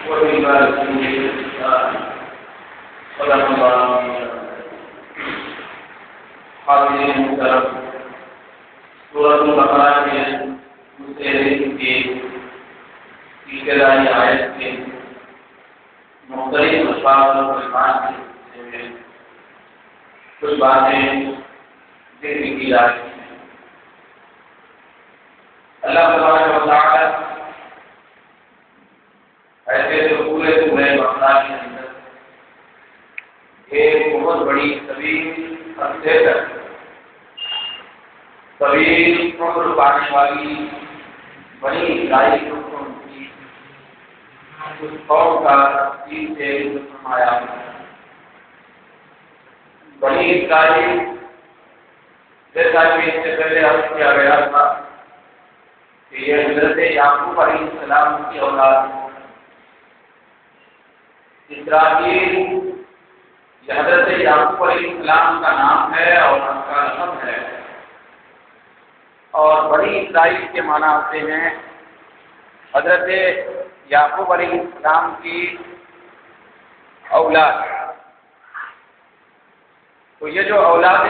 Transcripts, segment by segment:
سورۃ البقرہ کے دوسرے حصے کی ابتدائی آیت کے مختلف الفاظ اور کلمات کے سلسلے میں کچھ باتیں ذکر کی جا رہی ہیں۔ اللہ تبارک و تعالی ایسے تو پورے بقرہ کے اندر ایک بہت بڑی طویل عرصے تک طویل عمر پانے والی بڑی اسرائیل کی اس قوم کا تفصیل سے فرمایا۔ بنی اسرائیل جیسا کہ اس سے پہلے عرض کیا گیا تھا کہ یہ حضرت یعقوب علیہ السلام کی اولاد ہے۔ اسرائیل یہ حضرت یعقوب علیہ السلام کا نام ہے اور ان کا لقب ہے، اور بنی اسرائیل کے معنی ہوتے ہیں حضرت یعقوب علیہ السلام کی اولاد۔ تو یہ جو اولاد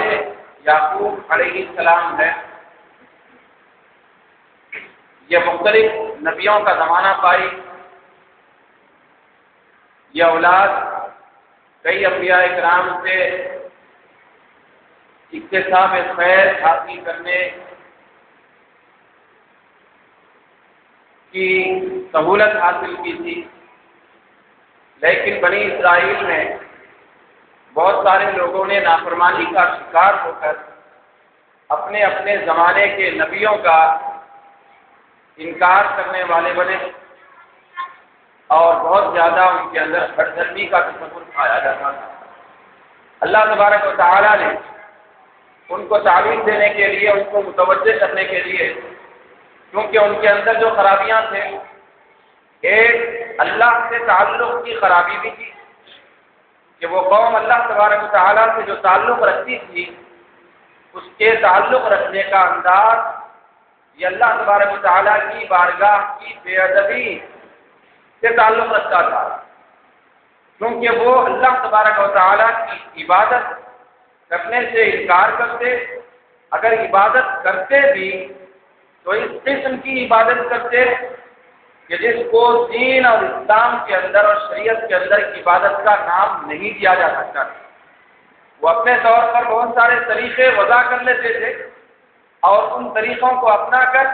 یعقوب علیہ السلام ہے، یہ مختلف نبیوں کا زمانہ پائی۔ یہ اولاد کئی انبیاء کرام سے اکتساب خیر حاصل کرنے کی سہولت حاصل کی تھی، لیکن بنی اسرائیل میں بہت سارے لوگوں نے نافرمانی کا شکار ہو کر اپنے اپنے زمانے کے نبیوں کا انکار کرنے والے بنے، اور بہت زیادہ ان کے اندر بدظنی کا تصور پایا جاتا تھا۔ اللہ تبارک و تعالی نے ان کو تعلیم دینے کے لیے، ان کو متوجہ کرنے کے لیے، کیونکہ ان کے اندر جو خرابیاں تھے، ایک اللہ سے تعلق کی خرابی بھی تھی کہ وہ قوم اللہ تبارک و تعالیٰ سے جو تعلق رکھتی تھی، اس کے تعلق رکھنے کا انداز یہ اللہ تبارک و تعالیٰ کی بارگاہ کی بے ادبی سے تعلق رکھتا تھا، کیونکہ وہ اللہ تبارک و تعالیٰ کی عبادت کرنے سے انکار کرتے، اگر عبادت کرتے بھی تو اس قسم کی عبادت کرتے کہ جس کو دین اور اسلام کے اندر اور شریعت کے اندر عبادت کا نام نہیں دیا جا سکتا۔ وہ اپنے طور پر بہت سارے طریقے وضع کر لیتے تھے اور ان طریقوں کو اپنا کر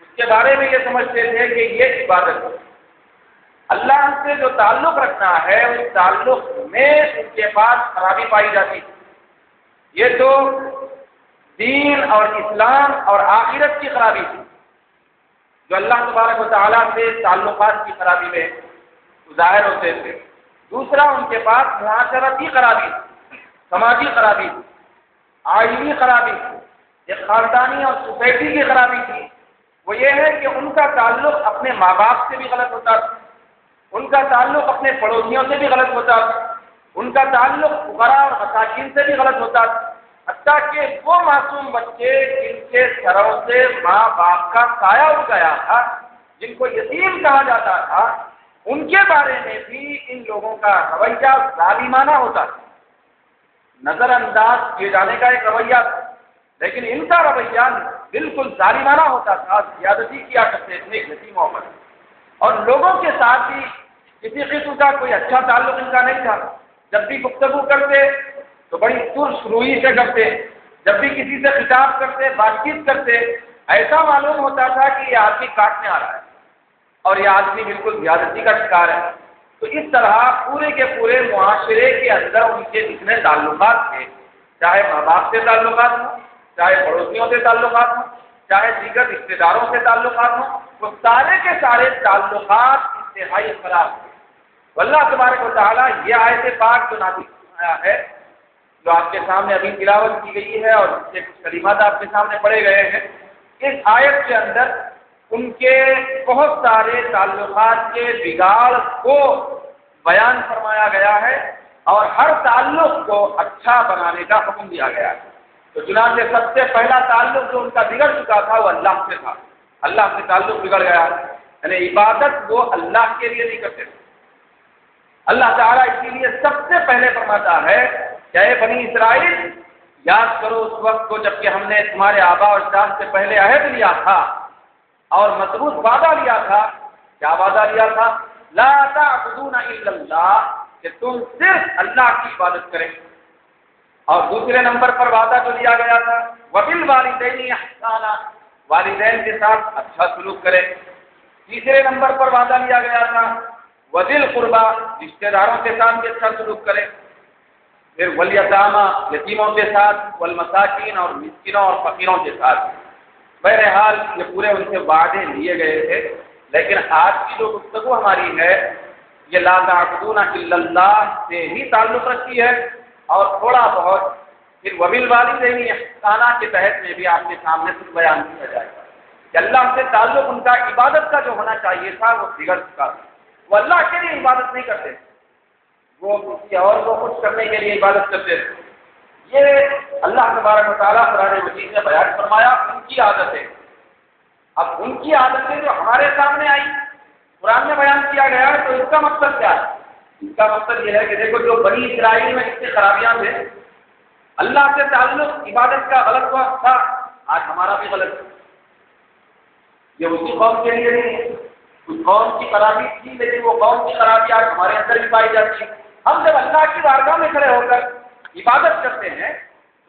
اس کے بارے میں یہ سمجھتے تھے کہ یہ عبادت ہے۔ اللہ سے جو تعلق رکھنا ہے، اس تعلق میں ان کے پاس خرابی پائی جاتی تھی۔ یہ تو دین اور اسلام اور آخرت کی خرابی تھی جو اللہ تبارک و تعالیٰ سے تعلقات کی خرابی میں ظاہر ہوتے تھے۔ دوسرا، ان کے پاس معاشرتی خرابی، سماجی خرابی، آئینی خرابی، ایک خاندانی اور سوسائٹی کی خرابی تھی۔ وہ یہ ہے کہ ان کا تعلق اپنے ماں باپ سے بھی غلط ہوتا تھا، ان کا تعلق اپنے پڑوسیوں سے بھی غلط ہوتا تھا، ان کا تعلق فقراء اور مساکین سے بھی غلط ہوتا تھا، حتیٰ کہ وہ معصوم بچے جن کے سروں سے ماں باپ کا سایہ اڑ گیا تھا، جن کو یتیم کہا جاتا تھا، ان کے بارے میں بھی ان لوگوں کا رویہ ظالمانہ ہوتا تھا، نظر انداز کیے جانے کا ایک رویہ تھا، لیکن ان کا رویہ بالکل ظالمانہ ہوتا تھا، زیادتی کیا کرتے تھے یتیموں پر، اور لوگوں کے ساتھ بھی کسی قسم کا کوئی اچھا تعلق ان کا نہیں تھا۔ جب بھی گفتگو کرتے تو بڑی ترش روئی سے کرتے، جب بھی کسی سے خطاب کرتے، بات چیت کرتے، ایسا معلوم ہوتا تھا کہ یہ آدمی کاٹنے آ رہا ہے اور یہ آدمی بالکل زیادتی کا شکار ہے۔ تو اس طرح پورے کے پورے معاشرے کے اندر ان کے جتنے تعلقات تھے، چاہے ماں باپ سے تعلقات ہوں، چاہے پڑوسیوں سے تعلقات ہوں، چاہے دیگر رشتے داروں سے تعلقات ہوں، وہ سارے کے سارے تعلقات انتہائی خراب تھے۔ تو اللہ تبارک و تعالیٰ یہ آیت پاک جو نازل فرمایا ہے، جو آپ کے سامنے ابھی تلاوت کی گئی ہے اور اس سے کچھ کلمات آپ کے سامنے پڑھے گئے ہیں، اس آیت کے اندر ان کے بہت سارے تعلقات کے بگاڑ کو بیان فرمایا گیا ہے اور ہر تعلق کو اچھا بنانے کا حکم دیا گیا ہے۔ تو چنانچہ سب سے پہلا تعلق جو ان کا بگڑ چکا تھا وہ اللہ سے تھا، اللہ سے تعلق بگڑ گیا، یعنی عبادت وہ اللہ کے لیے نہیں کرتے. اللہ تعالیٰ اسی لیے سب سے پہلے فرماتا ہے کہ اے بنی اسرائیل، یاد کرو اس وقت کو جب کہ ہم نے تمہارے آبا اور اجداد سے پہلے عہد لیا تھا اور مضبوط وعدہ لیا تھا. کیا وعدہ لیا تھا؟ لا تعبدون الا اللہ، کہ تم صرف اللہ کی عبادت کریں. اور دوسرے نمبر پر وعدہ جو لیا گیا تھا وبالوالدین احسانا، والدین کے ساتھ اچھا سلوک کرے. تیسرے نمبر پر وعدہ لیا گیا تھا وذی القربی، رشتہ داروں کے ساتھ بھی اچھا سلوک کرے. پھر والیتامی، یتیموں کے ساتھ، والمساکین، اور مسکینوں اور فقیروں کے ساتھ. بہرحال یہ پورے ان سے وعدے لیے گئے تھے. لیکن آج کی جو گفتگو ہماری ہے یہ لا تعبدون الا اللہ سے ہی تعلق رکھتی ہے، اور تھوڑا بہت پھر وبالوالدین احسانا کے تحت میں بھی آپ کے سامنے کچھ بیان کیا جائے گا کہ اللہ سے تعلق ان کا عبادت کا جو ہونا چاہیے تھا وہ بگڑ چکا. وہ اللہ کے لیے عبادت نہیں کرتے، وہ کسی اور کو خوش کرنے کے لیے عبادت کرتے تھے. یہ اللہ تبارک و تعالیٰ قرآن مجید نے بیان فرمایا ان کی عادتیں. اب ان کی عادتیں جو ہمارے سامنے آئی قرآن میں بیان کیا گیا ہے، تو اس کا مقصد کیا ہے؟ اس کا مقصد یہ ہے کہ دیکھو جو بنی اسرائیل میں اتنی خرابیاں تھے، اللہ سے تعلق عبادت کا غلط وقت تھا، آج ہمارا بھی غلط ہے. یہ اسی قوم کے لیے نہیں ہے، اس قوم کی خرابی تھی لیکن وہ قوم کی خرابی آج ہمارے اندر بھی پائی جاتی ہے. ہم جب اللہ کی بارگاہ میں کھڑے ہو کر عبادت کرتے ہیں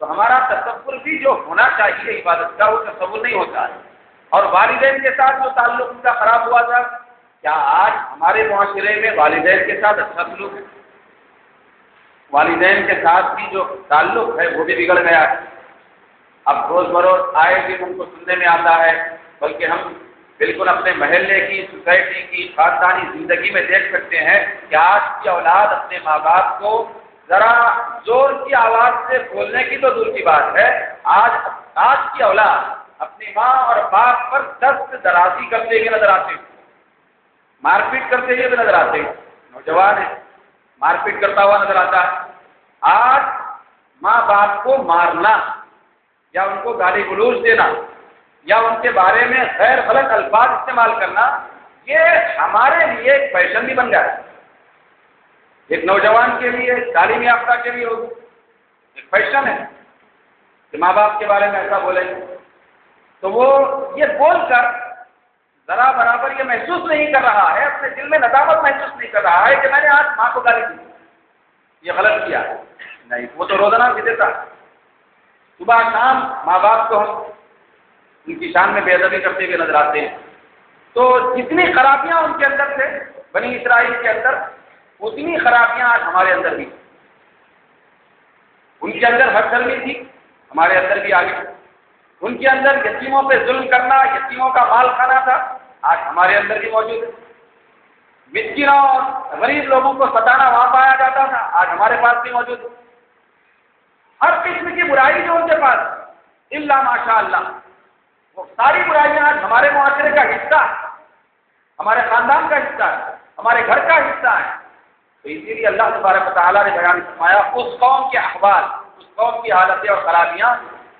تو ہمارا تصور بھی جو ہونا چاہیے عبادت کا وہ تصور نہیں ہوتا ہے. اور والدین کے ساتھ جو تعلق ان کا خراب ہوا تھا، کیا آج ہمارے معاشرے میں والدین کے ساتھ اچھا سلوک ہے؟ والدین کے ساتھ بھی جو تعلق ہے وہ بھی بگڑ گیا ہے. اب روز بروز آئے دن ان کو سننے میں آتا ہے، بلکہ ہم بالکل اپنے محلے کی، سوسائٹی کی، خاندانی زندگی میں دیکھ سکتے ہیں کہ آج کی اولاد اپنے ماں باپ کو ذرا زور کی آواز سے بولنے کی تو دور کی بات ہے، آج کی اولاد اپنی ماں اور باپ پر دست درازی کرتے ہوئے نظر آتے ہیں، مار پیٹ کرتے ہوئے بھی نظر آتے ہیں. نوجوان ہے، مار پیٹ کرتا ہوا نظر آتا ہے. آج ماں باپ کو مارنا یا ان کو گالی گلوچ دینا یا ان کے بارے میں غیر غلط الفاظ استعمال کرنا، یہ ہمارے لیے ایک فیشن بھی بن گیا ہے. ایک نوجوان کے لیے، تعلیم یافتہ کے لیے ایک فیشن ہے کہ ماں باپ کے بارے میں ایسا بولیں. تو وہ یہ بول کر ذرا برابر یہ محسوس نہیں کر رہا ہے، اپنے دل میں ندامت محسوس نہیں کر رہا ہے کہ میں نے آج ماں کو گالی دی، یہ غلط کیا. نہیں، وہ تو روزانہ بھی دیتا، صبح شام ماں باپ کو ہم ان کی شان میں بے ادبی کرتے ہوئے نظر آتے ہیں. تو جتنی خرابیاں ان کے اندر تھے بنی اسرائیل کے اندر، اتنی خرابیاں آج ہمارے اندر بھی. ان کے اندر ہر شرمی تھی، ہمارے اندر بھی آ گئی. ان کے اندر یتیموں پہ ظلم کرنا، یتیموں کا مال کھانا تھا، آج ہمارے اندر بھی موجود ہے. مسکینوں اور غریب لوگوں کو ستانا وہاں پایا جاتا تھا، آج ہمارے پاس بھی موجود ہے. ہر قسم کی برائی جو ان کے پاس الا ماشاء اللہ، وہ ساری برائیاں آج ہمارے معاشرے کا حصہ ہے، ہمارے خاندان کا حصہ ہے، ہمارے گھر کا حصہ ہے. تو اسی لیے اللہ تبارک و تعالیٰ نے بیان فرمایا اس قوم کے احوال، اس قوم کی حالتیں اور خرابیاں،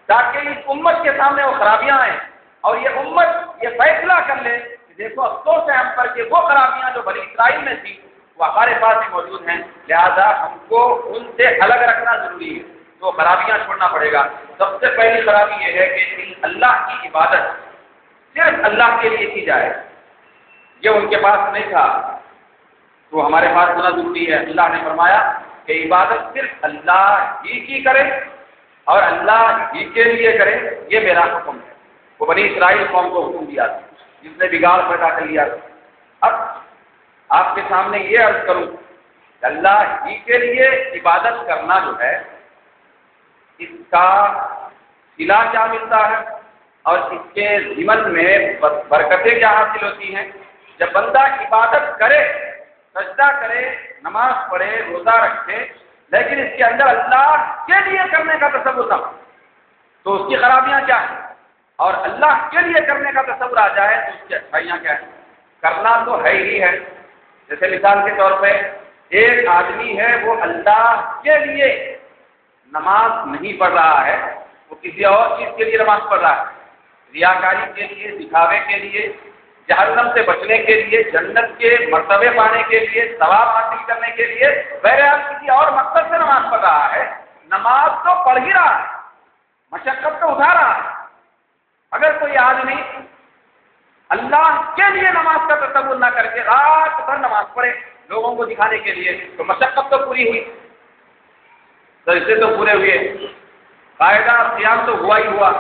تاکہ اس امت کے سامنے وہ خرابیاں ہیں اور یہ امت یہ فیصلہ کر لے کہ دیکھو افسوس ہے ہم پر کہ وہ خرابیاں جو بنی اسرائیل میں تھی وہ ہمارے پاس بھی موجود ہیں، لہذا ہم کو ان سے الگ رکھنا ضروری ہے، تو خرابیاں چھوڑنا پڑے گا. سب سے پہلی خرابی یہ ہے کہ اللہ کی عبادت صرف اللہ کے لیے کی جائے. یہ ان کے پاس نہیں تھا تو ہمارے پاس ہونا ضروری ہے. اللہ نے فرمایا کہ عبادت صرف اللہ ہی کی کرے اور اللہ ہی کے لیے کرے، یہ میرا حکم ہے. وہ بنی اسرائیل قوم کو حکم دیا تھا جس نے بگاڑ پیدا کر لیا. اب آپ کے سامنے یہ عرض کروں کہ اللہ ہی کے لیے عبادت کرنا جو ہے اس کا صلہ کیا ملتا ہے اور اس کے ضمن میں برکتیں کیا حاصل ہوتی ہیں. جب بندہ عبادت کرے، سجدہ کرے، نماز پڑھے، روزہ رکھے، لیکن اس کے اندر اللہ کے لیے کرنے کا تصور نہ ہو تو اس کی خرابیاں کیا ہیں، اور اللہ کے لیے کرنے کا تصور آ جائے تو اس کی اچھائیاں کیا ہیں. کرنا تو ہے ہی ہے. جیسے مثال کے طور پہ ایک آدمی ہے وہ اللہ کے لیے نماز نہیں پڑھ رہا ہے، وہ کسی اور چیز کے لیے نماز پڑھ رہا ہے، ریاکاری کے لیے، دکھاوے کے لیے، جہنم سے بچنے کے لیے، جنت کے مرتبے پانے کے لیے، ثواب حاصل کرنے کے لیے بہرحال کسی اور مقصد سے نماز پڑھ رہا ہے، نماز تو پڑھ ہی رہا ہے، مشقت تو اٹھا رہا ہے۔ اگر کوئی آدمی اللہ کے لیے نماز کا تصور نہ کر کے رات بھر نماز پڑھے لوگوں کو دکھانے کے لیے، تو مشقت تو پوری ہوئی، سجدے تو پورے ہوئے، قاعدہ قیام تو ہوا ہی ہوا،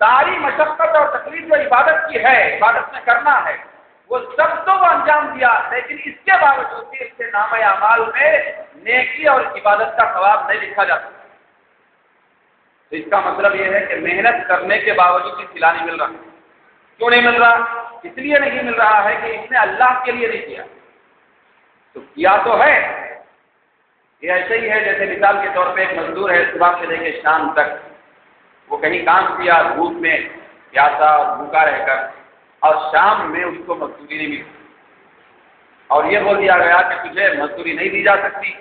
ساری مشقت اور تکلیف جو عبادت کی ہے، عبادت میں کرنا ہے، وہ سب تو وہ انجام دیا، لیکن اس کے باوجود بھی اس کے نام اعمال میں نیکی اور عبادت کا ثواب نہیں لکھا جاتا۔ تو اس کا مطلب یہ ہے کہ محنت کرنے کے باوجود بھی صلہ نہیں مل رہا۔ کیوں نہیں مل رہا؟ اس لیے نہیں مل رہا ہے کہ اس نے اللہ کے لیے نہیں کیا، تو کیا تو ہے۔ یہ ایسے ہی ہے جیسے مثال کے طور پہ ایک مزدور ہے، صبح سے لے کے شام تک وہ کہیں کام کیا، دھوپ میں پیاسا اور بھوکا رہ کر، اور شام میں اس کو مزدوری نہیں ملی، اور یہ بول دیا گیا کہ تجھے مزدوری نہیں دی جا سکتی،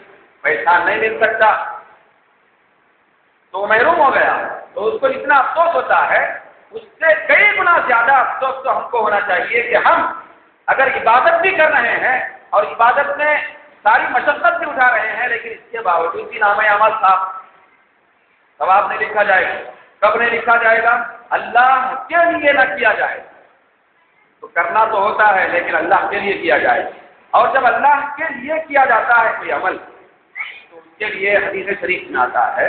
پیسہ نہیں مل سکتا، تو وہ محروم ہو گیا۔ تو اس کو اتنا افسوس ہوتا ہے، اس سے کئی گنا زیادہ افسوس تو ہم کو ہونا چاہیے کہ ہم اگر عبادت بھی کر رہے ہیں اور عبادت میں ساری مشقت بھی اٹھا رہے ہیں، لیکن اس کے باوجود بھی نام اعمال صاف، ثواب نہیں لکھا جائے گا۔ کب نہیں لکھا جائے گا؟ اللہ کے لیے نہ کیا جائے، تو کرنا تو ہوتا ہے لیکن اللہ کے لیے کیا جائے، اور جب اللہ کے لیے کیا جاتا ہے کوئی عمل تو اس کے لیے حدیث شریف میں آتا ہے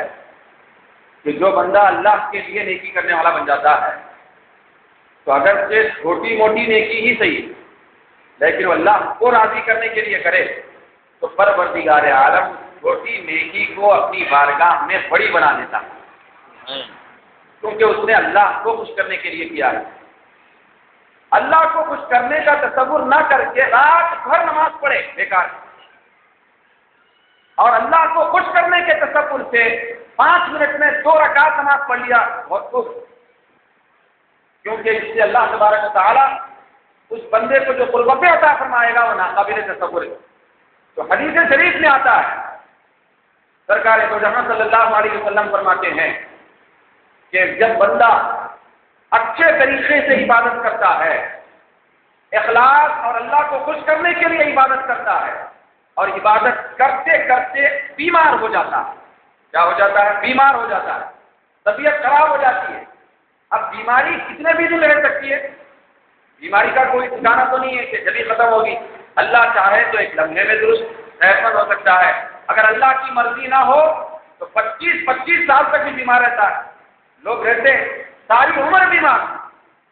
کہ جو بندہ اللہ کے لیے نیکی کرنے والا بن جاتا ہے تو اگر سے چھوٹی موٹی نیکی ہی صحیح، لیکن وہ اللہ کو راضی کرنے کے لیے کرے تو پروردگار عالم چھوٹی نیکی کو اپنی بارگاہ میں بڑی بنا دیتا ہے، کیونکہ اس نے اللہ کو خوش کرنے کے لیے کیا ہے۔ اللہ کو خوش کرنے کا تصور نہ کر کے رات بھر نماز پڑھے بیکار، اور اللہ کو خوش کرنے کے تصور سے 5 منٹ میں 2 رکعت نماز پڑھ لیا، بہت خوش، کیونکہ اس سے اللہ تبارک و تعالیٰ اس بندے کو جو قربت عطا فرمائے گا وہ ناقابل تصور ہے۔ تو حدیث شریف میں آتا ہے، سرکار دو جہاں صلی اللہ علیہ وسلم فرماتے ہیں کہ جب بندہ اچھے طریقے سے عبادت کرتا ہے، اخلاص اور اللہ کو خوش کرنے کے لیے عبادت کرتا ہے، اور عبادت کرتے کرتے بیمار ہو جاتا ہے، کیا ہو جاتا ہے؟ بیمار ہو جاتا ہے، طبیعت خراب ہو جاتی ہے۔ اب بیماری کتنے بھی دن رہ سکتی ہے؟ بیماری کا کوئی ٹھکانا تو نہیں ہے کہ جلدی ختم ہوگی، اللہ چاہے تو ایک لمحے میں درست صحت مند ہو سکتا ہے، اگر اللہ کی مرضی نہ ہو تو 25 سال تک بھی بیمار رہتا ہے۔ لوگ رہتے ہیں ساری عمر بیمار،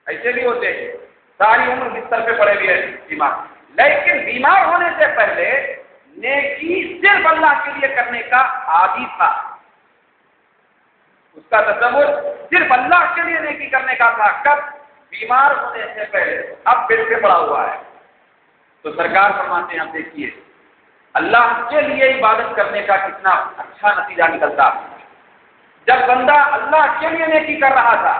ایسے بھی ہوتے ہیں ساری عمر بستر پہ پڑے ہوئے بیمار، لیکن بیمار ہونے سے پہلے نیکی صرف اللہ کے لیے کرنے کا عادی تھا، اس کا تصور صرف اللہ کے لیے نیکی کرنے کا تھا۔ کب؟ بیمار ہونے سے پہلے، اب بیڈ پہ پڑا ہوا ہے۔ تو سرکار فرماتے ہیں، آپ دیکھیے اللہ کے لیے عبادت کرنے کا کتنا اچھا نتیجہ نکلتا۔ جب بندہ اللہ کے لیے نیکی کر رہا تھا،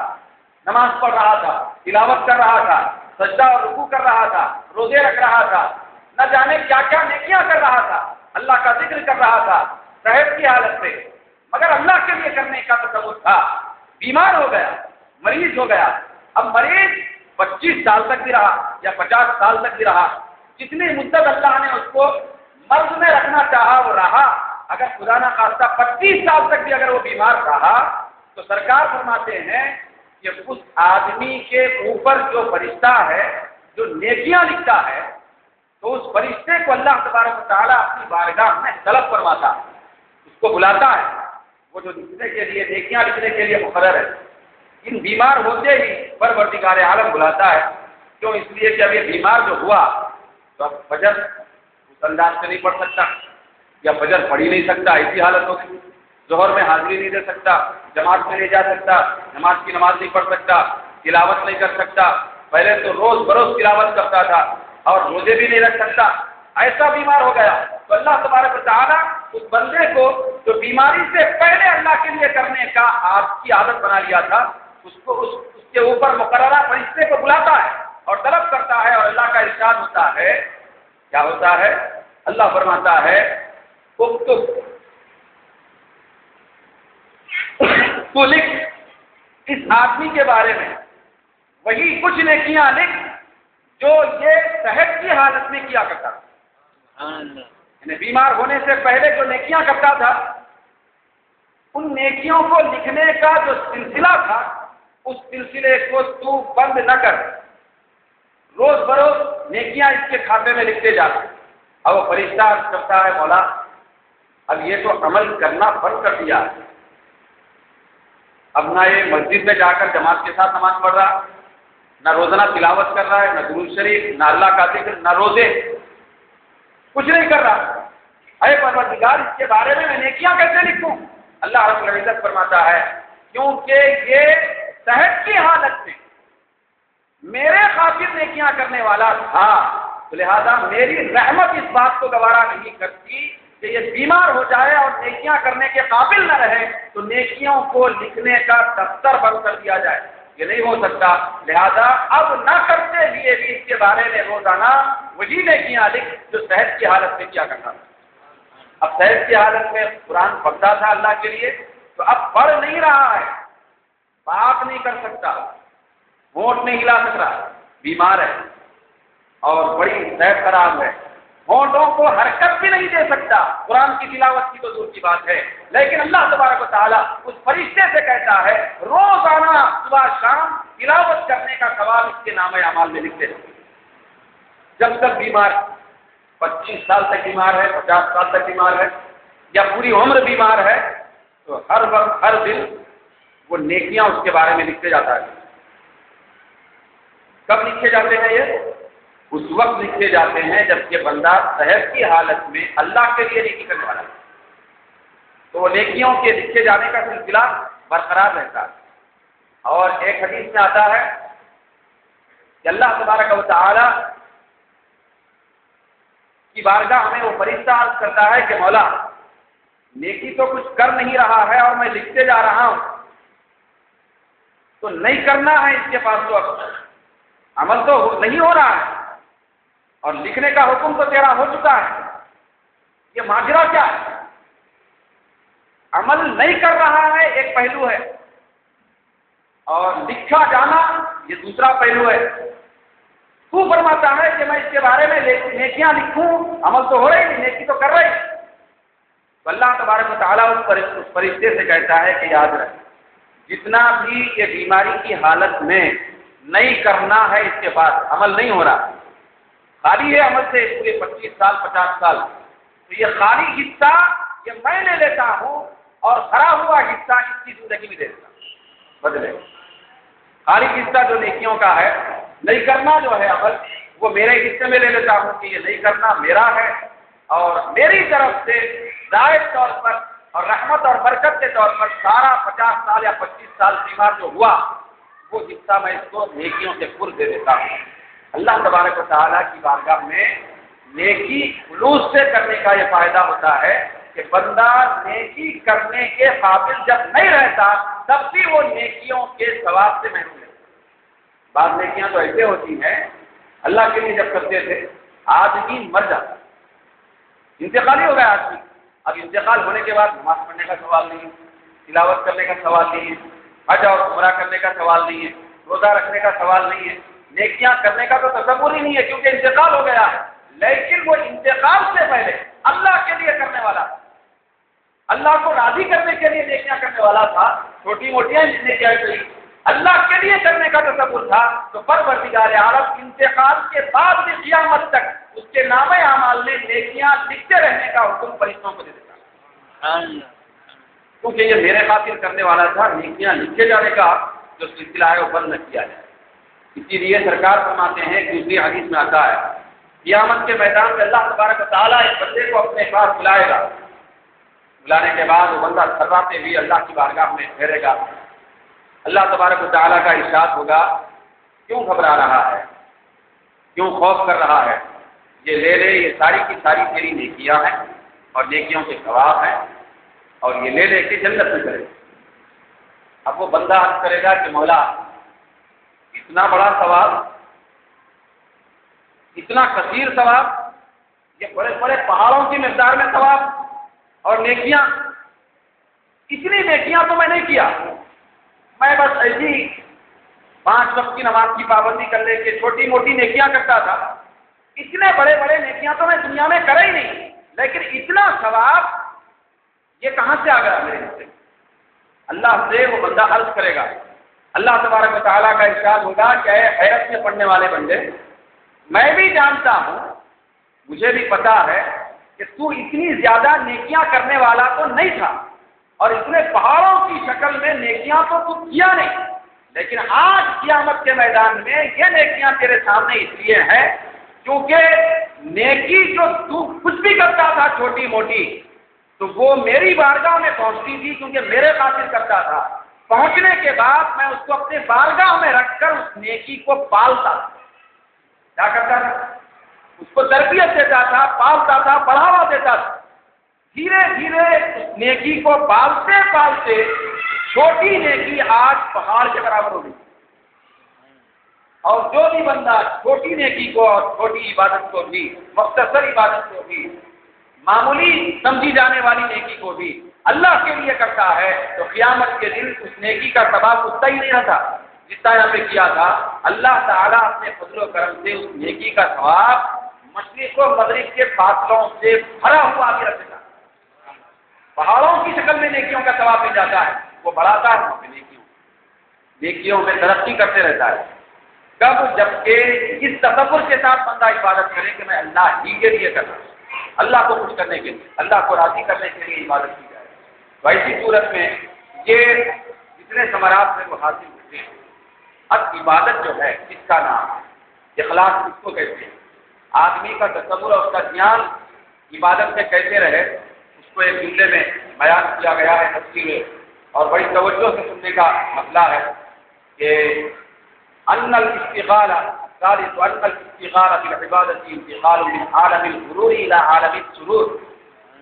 نماز پڑھ رہا تھا، تلاوت کر رہا تھا، سجدہ اور رکوع کر رہا تھا، روزے رکھ رہا تھا، نہ جانے کیا کیا نیکیاں کر رہا تھا، اللہ کا ذکر کر رہا تھا صحت کی حالت میں، مگر اللہ کے لیے کرنے کا تصور تھا، بیمار ہو گیا، مریض ہو گیا۔ اب مریض 25 سال تک بھی رہا یا 50 سال تک بھی رہا، جتنی مدت اللہ نے اس کو مرض میں رکھنا چاہا وہ رہا، اگر خدا نہ خواستہ 25 سال تک بھی اگر وہ بیمار رہا تو سرکار فرماتے ہیں کہ اس آدمی کے اوپر جو فرشتہ ہے جو نیکیاں لکھتا ہے، تو اس فرشتے کو اللہ تبارک و تعالیٰ اپنی بارگاہ میں طلب فرماتا، اس کو بلاتا ہے، وہ جو لکھنے کے لیے نیکیاں لکھنے کے لیے مقرر ہے، ان بیمار ہوتے ہی پروردگار عالم بلاتا ہے۔ کیوں؟ اس لیے کہ اب یہ بیمار جو ہوا تو اب فجر اس انداز سے نہیں پڑھ سکتا، یا فجر پڑھ ہی نہیں سکتا، ایسی حالت ہوگی، ظہر میں حاضری نہیں دے سکتا، جماعت میں نہیں جا سکتا، نماز کی نماز نہیں پڑھ سکتا، تلاوت نہیں کر سکتا، پہلے تو روز بروز تلاوت کرتا تھا اور روزے بھی نہیں رکھ سکتا، ایسا بیمار ہو گیا۔ تو اللہ تبارک و تعالیٰ اس بندے کو جو بیماری سے پہلے اللہ کے لیے کرنے کا آپ کی عادت بنا لیا تھا، اس کے اوپر مقررہ فرشتے کو بلاتا ہے اور طلب کرتا ہے، اور اللہ کا ارشاد ہوتا ہے، کیا ہوتا ہے؟ اللہ فرماتا ہے اکتب، تو لکھ اس آدمی کے بارے میں وہی کچھ نیکیاں لکھ جو یہ صحت کی حالت میں کیا کرتا تھا، یعنی بیمار ہونے سے پہلے جو نیکیاں کرتا تھا، ان نیکیوں کو لکھنے کا جو سلسلہ تھا اس سلسلے کو تو بند نہ کر، روز بروز نیکیاں اس کے کھاتے میں لکھتے جاتے۔ اب وہ فرشتہ کرتا ہے مولا اب یہ تو عمل کرنا بند کر دیا، اب نہ یہ مسجد میں جا کر جماعت کے ساتھ نماز پڑھ رہا، نہ روزانہ تلاوت کر رہا ہے، نہ درود شریف، نہ اللہ کا ذکر، نہ روزے، کچھ نہیں کر رہا۔ اے پروردگار اس کے بارے میں نیکیاں کیسے لکھوں؟ اللہ رب العزت فرماتا ہے کیونکہ یہ صحت کی حالت میں میرے خاطر نیکیاں کرنے والا تھا، تو لہذا میری رحمت اس بات کو گوارا نہیں کرتی کہ یہ بیمار ہو جائے اور نیکیاں کرنے کے قابل نہ رہے تو نیکیوں کو لکھنے کا دفتر بند کر دیا جائے، یہ نہیں ہو سکتا۔ لہذا اب نہ کرتے ہوئے بھی اس کے بارے میں روزانہ وہی نیکیاں لکھ جو صحت کی حالت میں کیا کرتا تھا۔ اب صحت کی حالت میں قرآن پڑھتا تھا اللہ کے لیے، تو اب پڑھ نہیں رہا ہے، بات نہیں کر سکتا، ہونٹ نہیں ہلا سکتا، بیمار ہے اور بڑی صحت خراب ہے، ہونٹوں کو حرکت بھی نہیں دے سکتا، قرآن کی تلاوت کی تو دور کی بات ہے۔ لیکن اللہ تبارک و تعالیٰ اس فرشتے سے کہتا ہے روزانہ صبح شام تلاوت کرنے کا ثواب اس کے نام اعمال میں لکھتے رہو۔ جب تک بیمار 25 سال تک بیمار ہے، 50 سال تک بیمار ہے یا پوری عمر بیمار ہے تو ہر وقت ہر دن وہ نیکیاں اس کے بارے میں لکھتے جاتا ہے۔ کب لکھے جاتے ہیں یہ؟ اس وقت لکھے جاتے ہیں جب کہ بندہ صحت کی حالت میں اللہ کے لیے نیکی کرنے والا ہے، تو وہ نیکیوں کے لکھے جانے کا سلسلہ برقرار رہتا ہے۔ اور ایک حدیث میں آتا ہے کہ اللہ تبارک و تعالی کی بارگاہ میں وہ فرشتہ عرض کرتا ہے کہ مولا نیکی تو کچھ کر نہیں رہا ہے اور میں لکھتے جا رہا ہوں، تو نہیں کرنا ہے اس کے پاس، تو عمل تو نہیں ہو رہا ہے اور لکھنے کا حکم تو تیرا ہو چکا ہے، یہ ماجرا کیا ہے؟ عمل نہیں کر رہا ہے ایک پہلو ہے اور لکھا جانا یہ دوسرا پہلو ہے۔ تو فرماتا ہے کہ میں اس کے بارے میں نیکیاں لکھوں، عمل تو ہو رہی نہیں، نیکی تو کر رہی، تو اللہ تبارک و تعالیٰ اس فرشتے سے کہتا ہے کہ یاد رکھ جتنا بھی یہ بیماری کی حالت میں نہیں کرنا ہے اس کے بعد عمل نہیں ہو رہا، خالی ہے عمل سے پورے 25 سال 50 سال، تو یہ خالی حصہ یہ میں نے لیتا ہوں اور خراب ہوا حصہ اس کی زندگی میں دے دیتا ہوں بدلے۔ خالی حصہ جو نیکیوں کا ہے، نہیں کرنا جو ہے عمل، وہ میرے حصے میں لے لیتا ہوں کہ یہ نہیں کرنا میرا ہے، اور میری طرف سے دائر طور پر اور رحمت اور برکت کے طور پر سارا 50 سال یا 25 سال بیمار جو ہوا وہ حصہ میں اس کو نیکیوں سے پر دے دیتا ہوں۔ اللہ تبارک و تعالیٰ کی بارگاہ میں نیکی خلوص سے کرنے کا یہ فائدہ ہوتا ہے کہ بندہ نیکی کرنے کے قابل جب نہیں رہتا تب بھی وہ نیکیوں کے ثواب سے محروم ہے۔ بعض نیکیاں تو ایسے ہوتی ہیں اللہ کے لیے جب کرتے تھے آدمی مر جاتا، انتقال ہی ہو گیا آدمی، اب انتقال ہونے کے بعد نماز پڑھنے کا سوال نہیں ہے، تلاوت کرنے کا سوال نہیں ہے، حج اور عمرہ کرنے کا سوال نہیں ہے، روزہ رکھنے کا سوال نہیں ہے، نیکیاں کرنے کا تو تصور ہی نہیں ہے کیونکہ انتقال ہو گیا ہے۔ لیکن وہ انتقال سے پہلے اللہ کے لیے کرنے والا، اللہ کو راضی کرنے کے لیے نیکیاں کرنے والا تھا، چھوٹی موٹیاں نیکیاں کی اللہ کے لیے کرنے کا تصور تھا، تو پروردگار عالم انتقال کے بعد بھی قیامت تک اس کے نام اعمال میں نیکیاں لکھتے رہنے کا حکم فرشتوں کو دے دیتا، کیونکہ یہ میرے خاطر کرنے والا تھا، نیکیاں لکھے جانے کا جو سلسلہ ہے وہ بند نہ کیا جائے۔ اسی لیے سرکار فرماتے ہیں کہ دوسری حدیث میں آتا ہے قیامت کے میدان میں اللہ تبارک و تعالیٰ اس بندے کو اپنے پاس بلائے گا، بلانے کے بعد وہ بندہ تھراتے ہوئے اللہ کی بارگاہ میں ٹھہرے گا، اللہ تبارک و تعالیٰ کا ارشاد ہوگا کیوں گھبرا رہا ہے، کیوں خوف کر رہا ہے، یہ لے لے، یہ ساری کی ساری تیری نیکیاں ہیں اور نیکیوں کے ثواب ہیں، اور یہ لے لے کے جنت میں کرے۔ اب وہ بندہ عرض کرے گا کہ مولا اتنا بڑا ثواب، اتنا کثیر ثواب، یہ بڑے بڑے پہاڑوں کی مقدار میں ثواب اور نیکیاں، اتنی نیکیاں تو میں نہیں کیا، میں بس ایسی 5 وقت کی نماز کی پابندی کر لے کے چھوٹی موٹی نیکیاں کرتا تھا، اتنے بڑے بڑے نیکیاں تو میں دنیا میں کرا ہی نہیں، لیکن اتنا ثواب یہ کہاں سے آ گیا میرے سے؟ اللہ سے وہ بندہ عرض کرے گا، اللہ تبارک و تعالیٰ کا ارشاد ہوگا کہ اے حیرت میں پڑنے والے بندے، میں بھی جانتا ہوں، مجھے بھی پتا ہے کہ تو اتنی زیادہ نیکیاں کرنے والا تو نہیں تھا، اور اتنے پہاڑوں کی شکل میں نیکیاں تو کیا نہیں، لیکن آج قیامت کے میدان میں یہ نیکیاں تیرے سامنے اس لیے ہیں کیونکہ نیکی جو تو کچھ بھی کرتا تھا چھوٹی موٹی، تو وہ میری بارگاہ میں پہنچتی تھی کیونکہ میرے خاطر کرتا تھا، پہنچنے کے بعد میں اس کو اپنے بارگاہ میں رکھ کر اس نیکی کو پالتا تھا، کیا کرتا تھا؟ اس کو تربیت دیتا تھا، پالتا تھا، بڑھاوا دیتا تھا، دھیرے دھیرے اس نیکی کو پالتے پالتے چھوٹی نیکی آج پہاڑ کے برابر ہو گئی، اور جو بھی بندہ چھوٹی نیکی کو اور چھوٹی عبادت کو بھی، مختصر عبادت کو بھی، معمولی سمجھی جانے والی نیکی کو بھی اللہ کے لیے کرتا ہے تو قیامت کے دن اس نیکی کا ثواب اتنا ہی نہیں رہتا جتنا یہاں پہ کیا تھا۔ اللہ تعالیٰ اپنے فضل و کرم سے اس نیکی کا ثواب مشرق و مغرب کے فاصلوں سے بھرا ہوا بھی رکھ دیتا، پہاڑوں کی شکل میں نیکیوں کا ثواب مل جاتا ہے، وہ بڑھاتا ہے وہاں پہ نیکیوں میں ترقی کرتے رہتا ہے۔ کب؟ جبکہ اس تصور کے ساتھ بندہ عبادت کرے کہ میں اللہ ہی کے لیے کر رہا ہوں، اللہ کو خوش کرنے کے لیے، اللہ کو راضی کرنے کے لیے عبادت کی جائے، تو ایسی صورت میں یہ جتنے ثمرات میں وہ حاصل ہوتے ہیں۔ اب عبادت جو ہے اس کا نام اخلاص اس کو کہتے ہیں، آدمی کا تصور اور اس کا دھیان عبادت میں کیسے رہے اس کو ایک جملے میں بیان کیا گیا ہے تفسیر میں، اور بڑی توجہ سے سننے کا مسئلہ ہے کہ ان الاستغال ثالث ان الاستغال بالعبادة انتقال من عالم الغرور الى عالم السرور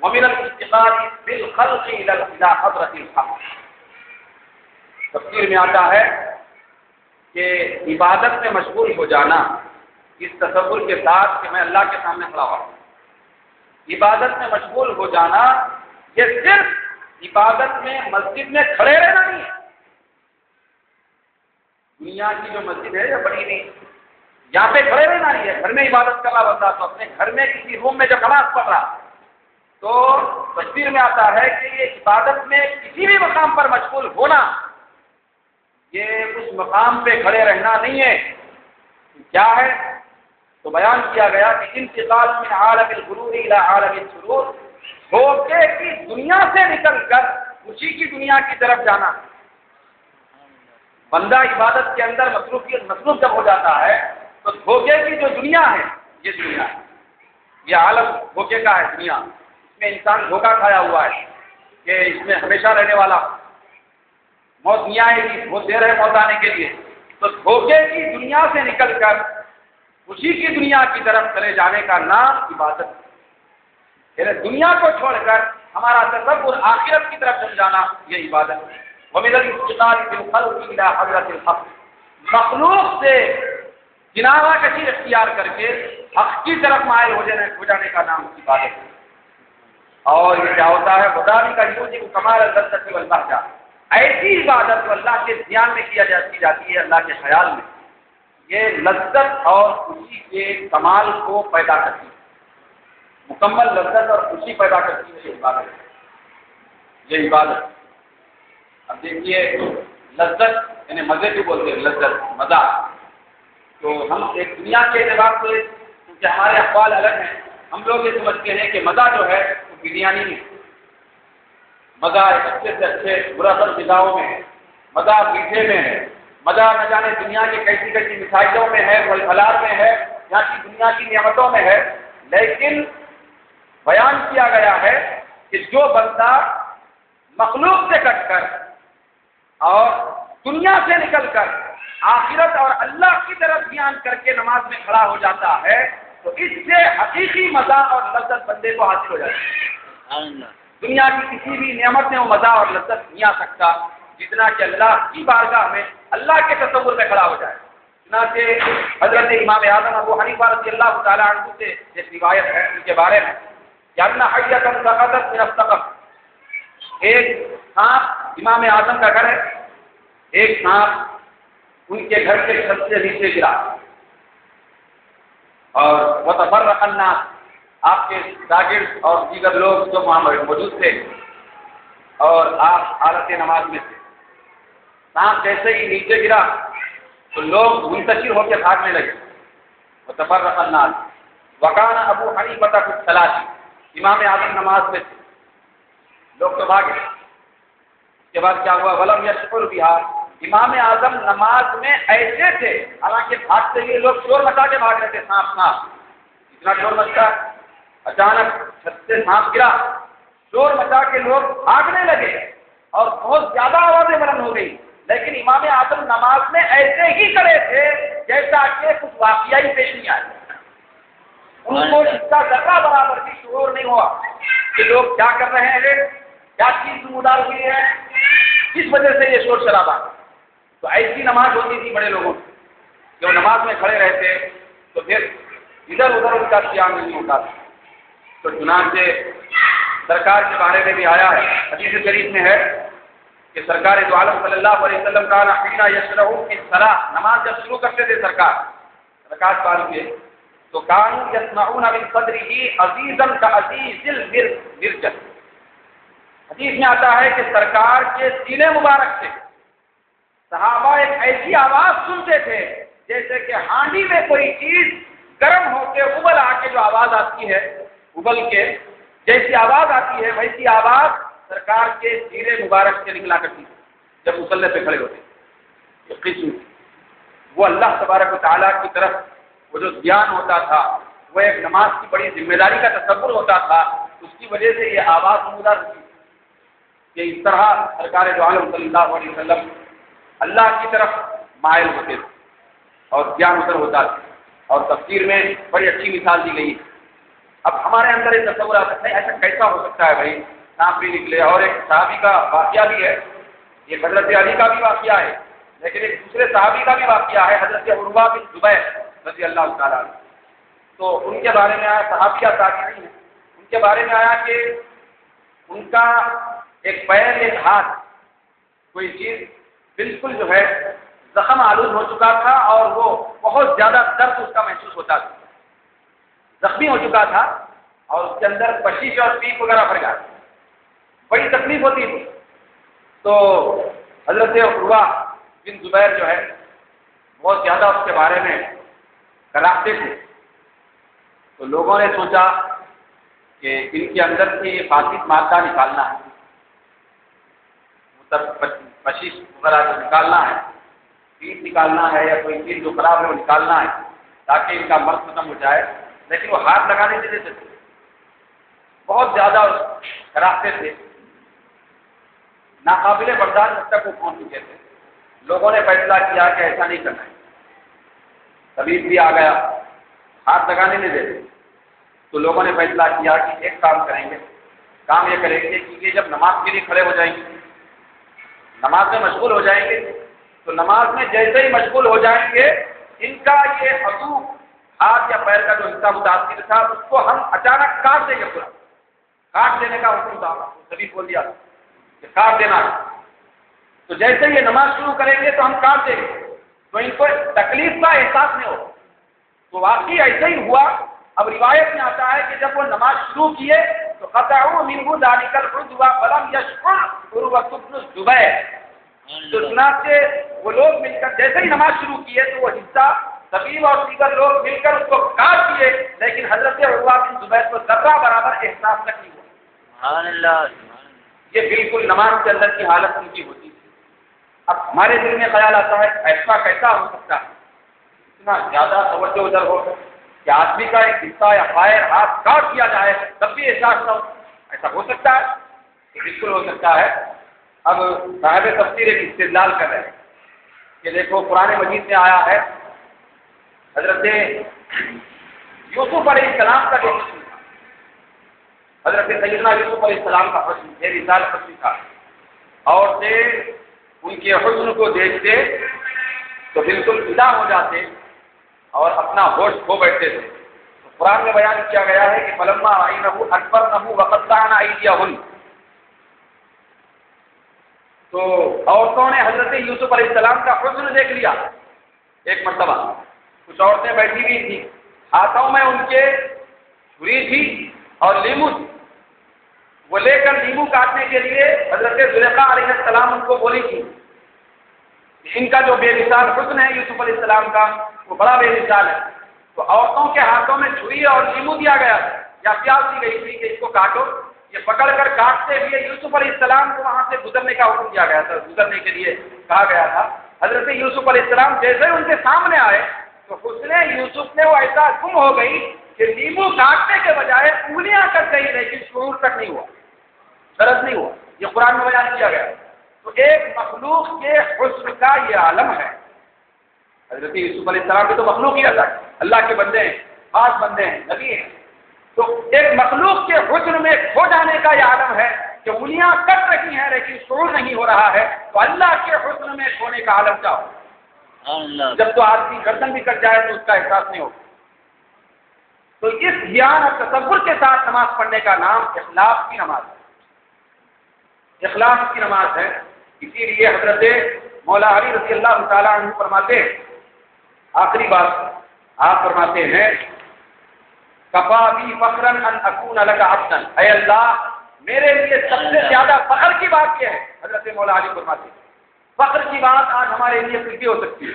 ومن الاستغال بالخلق الى حضرة الحق۔ تفسیر میں آتا ہے کہ عبادت میں مشغول ہو جانا اس تصور کے ساتھ کہ میں اللہ کے سامنے کھڑا ہوا ہوں، عبادت میں مشغول ہو جانا یہ صرف عبادت میں مسجد میں کھڑے رہنا نہیں ہے۔ دنیا کی جو مسجد ہے یہ بڑی نہیں، یہاں پہ کھڑے رہنا نہیں ہے، گھر میں عبادت کرنا بنتا تو اپنے گھر میں کسی روم میں جب نماز پڑھ رہا تو تفسیر میں آتا ہے کہ یہ عبادت میں کسی بھی مقام پر مشغول ہونا یہ اس مقام پہ کھڑے رہنا نہیں ہے، کیا ہے؟ تو بیان کیا گیا کہ انتقال من عالم الغرور الى عالم السرور، دھوکے کی دنیا سے نکل کر خوشی کی دنیا کی طرف جانا۔ بندہ عبادت کے اندر مصروف جب ہو جاتا ہے تو دھوکے کی جو دنیا ہے یہ دنیا ہے، یہ عالم دھوکے کا ہے، دنیا اس میں انسان دھوکہ کھایا ہوا ہے کہ اس میں ہمیشہ رہنے والا، موت نہیں آئے گی، بہت دیر ہے موت آنے کے لیے، تو دھوکے کی دنیا سے نکل کر خوشی کی دنیا کی طرف چلے جانے کا نام عبادت ہے، یعنی دنیا کو چھوڑ کر ہمارا تصور آخرت کی طرف چل جانا یہ عبادت ہے۔ وَمِنَ الْإِسْتِغَالِ بِالْخَلْقِ إِلَىٰ حَضْرَةِ الْحَقِّ، مخلوق سے کنارہ کشی اختیار کر کے حق کی طرف مائل ہو جانے کا نام عبادت ہے۔ اور یہ کیا ہوتا ہے؟ خداوی کا یوجب کمال اللذۃ والبہجہ، ایسی عبادت جو اللہ کے دھیان میں کی جاتی ہے، اللہ کے خیال میں، یہ لذت اور خوشی کے کمال کو پیدا کرتی ہے، مکمل لذت اور خوشی پیدا کرتی ہے یہ عبادت ہے، یہ عبادت۔ اب دیکھیے لذت یعنی مزے کو بولتے ہیں، لذت مزہ، تو ہم ایک دنیا کے اعتبار سے کیونکہ ہمارے احوال الگ ہیں، ہم لوگ یہ سمجھتے ہیں کہ مزہ جو ہے وہ بریانی نہیں، مزہ اچھے سے اچھے برابر غذاؤں میں ہے، مزہ میٹھے میں ہے، مزہ نہ جانے دنیا کی کیسی کیسی مٹھائیوں میں ہے، پھل پھلار میں ہے، یہاں کی دنیا کی نعمتوں میں ہے۔ لیکن بیان کیا گیا ہے کہ جو بندہ مخلوق سے کٹ کر اور دنیا سے نکل کر آخرت اور اللہ کی طرف دھیان کر کے نماز میں کھڑا ہو جاتا ہے تو اس سے حقیقی مزہ اور لذت بندے کو حاصل ہو جاتی ہے۔ دنیا کی کسی بھی نعمت میں وہ مزہ اور لذت نہیں آ سکتا جتنا کہ اللہ کی بارگاہ میں اللہ کے تصور میں کھڑا ہو جائے۔ چنانچہ حضرت امام اعظم ابو حنیفہ رضی اللہ تعالیٰ عنہ سے ایک روایت ہے ان کے بارے میں کہ ان حیۃ سقطت من السقف، ایک سانپ، امام اعظم کا گھر ہے، ایک سانپ ان کے گھر کے چھت سے نیچے گرا اور وتفرق الناس، آپ کے شاگرد اور دیگر لوگ جو وہاں موجود تھے اور آپ حالت نماز میں تھے، سانپ جیسے ہی نیچے گرا تو لوگ منتشر ہو کے بھاگنے لگے۔ وتفرق الناس وکان ابو حنیفہ فی الصلاۃ، امام اعظم نماز میں تھے، لوگ تو بھاگے۔ اس کے بعد کیا ہوا؟ ولم یشعر بها، امام اعظم نماز میں ایسے تھے، حالانکہ بھاگتے ہوئے لوگ شور مچا کے بھاگ رہے تھے، سانپ سانپ، اتنا شور مچا، اچانک چھت سے سانپ گرا، شور مچا کے لوگ بھاگنے لگے اور بہت زیادہ آوازیں بلند ہو گئی، لیکن امام اعظم نماز میں ایسے ہی کھڑے تھے جیسا کہ کچھ واقعہ ہی پیش نہیں آیا۔ ان کو اس کا ذرہ برابر بھی شعور نہیں ہوا کہ لوگ کیا کر رہے ہیں، کیا چیز نمودار ہوئی ہے، کس وجہ سے یہ شور شرابہ۔ تو ایسی نماز ہوتی تھی بڑے لوگوں کی، جو نماز میں کھڑے رہتے تو پھر ادھر ادھر ان کا قیام نہیں ہوتا تھا۔ تو چنانچہ سرکار کے بارے میں بھی آیا ہے، حدیث شریف میں ہے کہ سرکار دو عالم صلی اللہ علیہ وسلم کا حین یشرع فی الصلاۃ، نماز جب شروع کرتے تھے سرکار رکعت پڑھ کے تو کانوا یسمعون من صدرہ عزیزا کعزیز المرجل، حدیث میں آتا ہے کہ سرکار کے سینے مبارک سے صحابہ ایک ایسی آواز سنتے تھے جیسے کہ ہانڈی میں کوئی چیز گرم ہو کے ابل آ کے جو آواز آتی ہے، ابل کے جیسی آواز آتی ہے، ویسی آواز سرکار کے سینے مبارک سے نکلا کرتی تھی جب مصلی پہ کھڑے ہوتے۔ یہ قسم وہ اللہ تبارک و تعالیٰ کی طرف وہ جو دھیان ہوتا تھا، وہ ایک نماز کی بڑی ذمہ داری کا تصور ہوتا تھا، اس کی وجہ سے یہ آواز نمودار ہوتی کہ اس طرح سرکار دو عالم صلی اللہ علیہ وسلم اللہ کی طرف مائل ہوتے تھے اور دھیان ادھر ہوتا تھا۔ اور تفسیر میں بڑی اچھی مثال دی گئی ہے۔ اب ہمارے اندر یہ تصور آ سکتا ہے ایسا کیسا ہو سکتا ہے بھائی، سانپ بھی نکلے، اور ایک صحابی کا واقعہ بھی ہے، یہ حضرت علی کا بھی واقعہ ہے، لیکن ایک دوسرے صحابی کا بھی واقعہ ہے، حضرت عروہ بن زبیر رضی اللہ تعالیٰ عنہ۔ تو ان کے بارے میں آیا، صحابیہ تابعین ہیں، ان کے بارے میں آیا کہ ان کا ایک پیر ایک ہاتھ کوئی چیز بالکل جو ہے زخم آلود ہو چکا تھا اور وہ بہت زیادہ درد اس کا محسوس ہوتا تھا، زخمی ہو چکا تھا اور اس کے اندر پشیش اور پیپ وغیرہ بھر گیا، بڑی تکلیف ہوتی تھی۔ تو حضرت عروہ بن زبیر جو ہے بہت زیادہ اس کے بارے میں کراہتے تھے۔ تو لوگوں نے سوچا کہ ان کے اندر سے یہ فاسد مادہ نکالنا ہے، پشیش وغیرہ جو نکالنا ہے، پیپ نکالنا ہے، یا کوئی چیز جو خراب ہے وہ نکالنا ہے تاکہ ان کا مرض ختم ہو جائے، لیکن وہ ہاتھ لگانے نہیں دیتے تھے، بہت زیادہ کراہتے تھے، ناقابل برداشت حد تک وہ پہنچ چکے تھے۔ لوگوں نے فیصلہ کیا کہ ایسا نہیں کرنا ہے، طبیب بھی آ گیا، ہاتھ لگانے نہیں دیتے، تو لوگوں نے فیصلہ کیا کہ ایک کام کریں گے، کام یہ کریں گے کہ یہ جب نماز کے لیے کھڑے ہو جائیں گے، نماز میں مشغول ہو جائیں گے، تو نماز میں جیسے ہی مشغول ہو جائیں گے ان کا یہ عضو ہاتھ یا پیر کا جو حصہ متاثر تھا اس کو ہم اچانک کاٹ دیں گے، پورا کاٹ دینے کا حکم تھا، سبھی بول دیا کہ کاٹ دینا ہے۔ تو جیسے یہ نماز شروع کریں گے تو ہم کاٹ دیں گے، تو ان کو تکلیف کا احساس نہیں ہو۔ تو واقعی ایسا ہی ہوا۔ اب روایت میں آتا ہے کہ جب وہ نماز شروع کیے تو قطعوا منہ ذلک العضو فلم یشعر عروہ بن الزبیر، تو چنانچہ وہ لوگ مل کر جیسے ہی نماز شروع کیے تو وہ حصہ طبیب اور دیگر لوگ مل کر اس کو کاٹ دیے، لیکن حضرت عروہ بن زبیر کو ذرہ برابر احساس تک نہیں ہوا۔ سبحان اللہ۔ یہ بالکل نماز کے اندر کی حالت ان کی ہوتی ہے۔ اب ہمارے دل میں خیال آتا ہے ایسا کیسا ہو سکتا ہے، اتنا زیادہ توجہ ادھر ہو کہ آدمی کا ایک حصہ یا پیر ہاتھ کاٹ دیا جائے تب بھی احساس نہ ہو، ایسا ہو سکتا ہے؟ یہ بالکل ہو سکتا ہے۔ اب صاحب تفسیر ایک استدلال کر رہے ہیں کہ دیکھو قرآن مجید میں آیا ہے حضرت یوسف علیہ السلام کا جو حسن تھا، حضرت سیدنا یوسف علیہ السلام کا حسن بے مثال حسن تھا، اور سے ان کے حسن کو دیکھتے تو بالکل فدا ہو جاتے اور اپنا ہوش کھو بیٹھتے تھے۔ تو قرآن میں بیان کیا گیا ہے کہ فلما رأینہ اکبرنہ وقطعن ایدیہن، تو عورتوں نے حضرت یوسف علیہ السلام کا حسن دیکھ لیا ایک مرتبہ. کچھ عورتیں بیٹھی ہوئی تھیں، ہاتھوں میں ان کے چھری تھی اور لیمو تھی. وہ لے کر لیمو کاٹنے کے لیے حضرت زلیخا علیہ السلام ان کو بولی تھی. ان کا جو بے مثال حسن ہے یوسف علیہ السلام کا وہ بڑا بے مثال ہے. تو عورتوں کے ہاتھوں میں چھری اور لیمو دیا گیا یا پیاز دی گئی تھی کہ اس کو کاٹو. یہ پکڑ کر کاٹتے ہوئے یوسف علیہ السلام کو وہاں سے گزرنے کا حکم دیا گیا تھا، گزرنے کے لیے کہا گیا تھا. حضرت یوسف علیہ السلام جیسے ان کے سامنے آئے تو حسن یوسف نے وہ ایسا گم ہو گئی کہ لیمو کاٹنے کے بجائے انگلیاں کٹ گئی لیکن شعور تک نہیں ہوا، درد نہیں ہوا. یہ قرآن میں بیان کیا گیا. تو ایک مخلوق کے حسن کا یہ عالم ہے. حضرت یوسف علیہ السلام کی تو مخلوق ہی تھا، اللہ کے بندے ہیں، خاص بندے ہیں، نبی ہیں. تو ایک مخلوق کے حسن میں کھو جانے کا یہ عالم ہے کہ انگلیاں کٹ رہی ہیں لیکن شعور نہیں ہو رہا ہے. تو اللہ کے حسن میں کھونے کا عالم کیا ہو؟ جب تو آدمی گردن بھی کٹ جائے تو اس کا احساس نہیں ہوگا. تو اس دھیان اور تصور کے ساتھ نماز پڑھنے کا نام اخلاص کی نماز ہے. اخلاص کی نماز ہے. اسی لیے حضرت مولا علی رضی اللہ تعالیٰ عنہ فرماتے ہیں، آخری بات آپ فرماتے ہیں، کفا بی فخرن ان اکون لک عبدا. اے اللہ میرے لیے سب سے زیادہ فخر کی بات یہ ہے. حضرت مولا علی فرماتے ہیں فخر کی بات آج ہمارے لیے پھر بھی ہو سکتی ہے.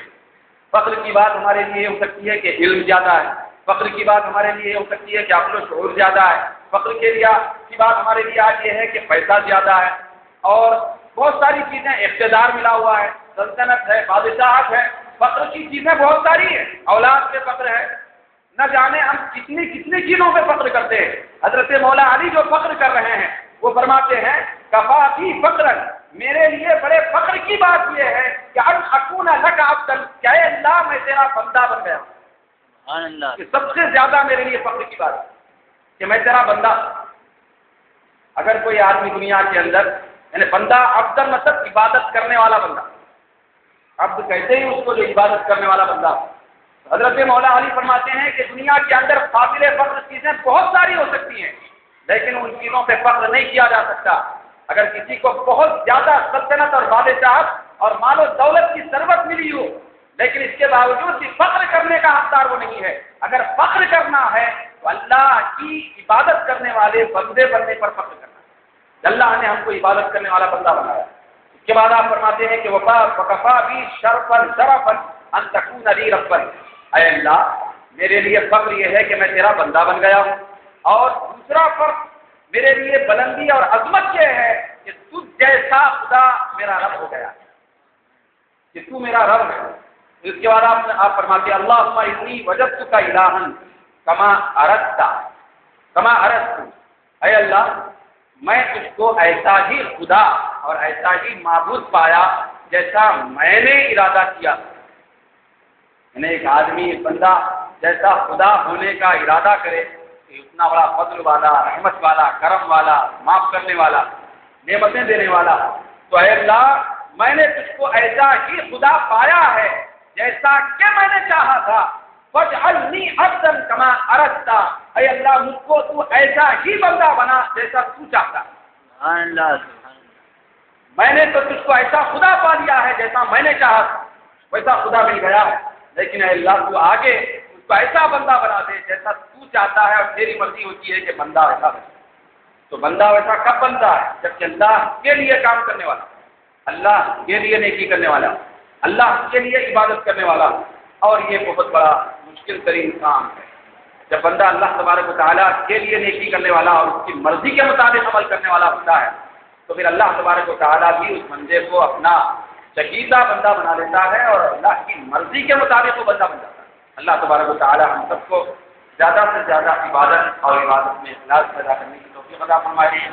فخر کی بات ہمارے لیے ہو سکتی ہے کہ علم زیادہ ہے. فخر کی بات ہمارے لیے ہو سکتی ہے کہ عقل و شعور زیادہ ہے. فخر کی بات ہمارے لیے آج یہ ہے کہ پیسہ زیادہ ہے اور بہت ساری چیزیں، اقتدار ملا ہوا ہے، سلطنت ہے، بادشاہت ہے. فخر کی چیزیں بہت ساری ہیں. اولاد پہ فخر ہے، نہ جانے ہم کتنی چیزوں پہ فخر کرتے ہیں. حضرت مولا علی جو فخر کر رہے ہیں وہ فرماتے ہیں کفا بی فخرن، میرے لیے بڑے فخر کی بات یہ ہے کہ ان اکون لک عبدا، کہ اے اللہ میں تیرا بندہ بن گیا. سبحان اللہ. سب سے زیادہ میرے لیے فخر کی بات ہے کہ میں تیرا بندہ. اگر کوئی آدمی دنیا کے اندر، یعنی بندہ عبد مطلب عبادت کرنے والا بندہ، عبد کہتے ہی اس کو جو عبادت کرنے والا بندہ. حضرت مولا علی فرماتے ہیں کہ دنیا کے اندر قابل فخر چیزیں بہت ساری ہو سکتی ہیں لیکن ان چیزوں پہ فخر نہیں کیا جا سکتا. اگر کسی کو بہت زیادہ سلطنت اور بادشاہت اور مال و دولت کی ثروت ملی ہو لیکن اس کے باوجود بھی فخر کرنے کا حقدار وہ نہیں ہے. اگر فخر کرنا ہے تو اللہ کی عبادت کرنے والے بندے بننے پر فخر کرنا ہے. اللہ نے ہم کو عبادت کرنے والا بندہ بنایا. اس کے بعد آپ فرماتے ہیں کہ وکفا بی شرفن شرفن ان تکون لی ربن. اے اللہ میرے لیے فخر یہ ہے کہ میں تیرا بندہ بن گیا ہوں. اور دوسرا فرق میرے لیے بلندی اور عظمت یہ ہے کہ تو جیسا خدا میرا رب ہو گیا، کہ تو میرا رب ہے. اس کے بعد آپ فرماتے ہیں اللہم انی وجدتک الہا کما اردت. اے اللہ میں تجھ کو ایسا ہی خدا اور ایسا ہی معبود پایا جیسا میں نے ارادہ کیا. یعنی ایک آدمی، ایک بندہ جیسا خدا ہونے کا ارادہ کرے کہ اتنا بڑا فضل والا، رحمت والا، کرم والا، معاف کرنے والا، نعمتیں دینے والا، تو اے اللہ میں نے تجھ کو ایسا ہی خدا پایا ہے جیسا کہ میں نے چاہا تھا. فاجعلنی عبدا کما اردت. اے اللہ مجھ کو تو ایسا ہی بندہ بنا جیسا تو چاہتا. سبحان اللہ. میں نے تو تجھ کو ایسا خدا پا لیا ہے جیسا میں نے چاہا تھا، ویسا خدا مل گیا ہے. لیکن اے اللہ تو آگے اس کو ایسا بندہ بنا دے جیسا تو چاہتا ہے اور تیری مرضی ہوتی ہے کہ بندہ ویسا بنے. تو بندہ ویسا کب بنتا ہے؟ جبکہ اللہ کے لیے کام کرنے والا، اللہ کے لیے نیکی کرنے والا، اللہ کے لیے عبادت کرنے والا. اور یہ بہت بڑا مشکل ترین کام ہے. جب بندہ اللہ تبارک و تعالیٰ کے لیے نیکی کرنے والا اور اس کی مرضی کے مطابق عمل کرنے والا ہوتا ہے تو پھر اللہ تبارک و تعالیٰ بھی اس بندے کو اپنا چہیتا بندہ بنا لیتا ہے اور اللہ کی مرضی کے مطابق وہ بندہ بن جاتا ہے. اللہ تبارک و تعالیٰ ہم سب کو زیادہ سے زیادہ عبادت اور عبادت میں اخلاص پیدا کرنے کی توفیق عطا فرمائے.